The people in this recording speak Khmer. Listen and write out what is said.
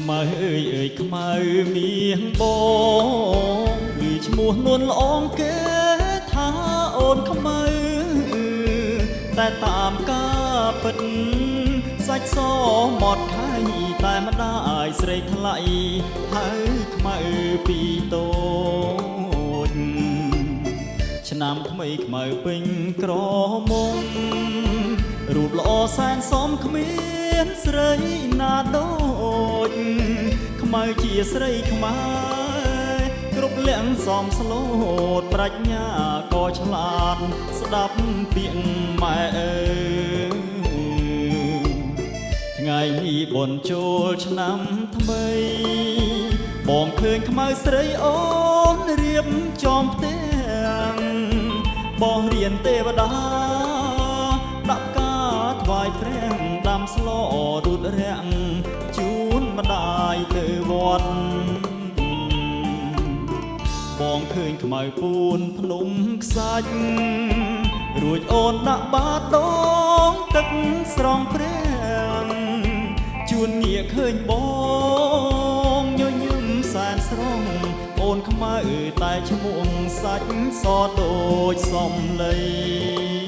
ខ្មៅអើយខ្មៅមៀងបងឮឈ្មោះនួនល្អងគេថាអូនខ្មៅតែតាមការពិតសាច់សមាត់ខៃតែម្ដាយស្រីថ្លៃហើយខ្មៅពីតូចឆ្នាំថ្មីខ្មៅពេញក្រមុំរូបល្អសែនសមគ្មានស្រីណាដូចខ្មៅជាស្រីខ្មែរគ្រប់លៀងសមស្លូតប្រាជ្ញាក៏ឆ្លាតស្ដាប់ពាក្យម៉ែអើថ្ងៃនេះបុណ្យចូលឆ្នាំថ្មីបងឃើញខ្មៅស្រីអូនរៀបចំផ្ទាំងបោះរៀនទេវតាដាក់ការថ្វាយព្រះដាំស្លរូតរាំងជូនម្ដាយទៅវត្តបងឃើញខ្មៅពួនភ្នំខ្សាច់រួចអូនដាក់បាតដងទឹកស្រង់ព្រះជួនងាកឃើញបងញញឹមសែនស្រស់អូនខ្មៅតែឈ្មោះសាច់សដូចសំឡី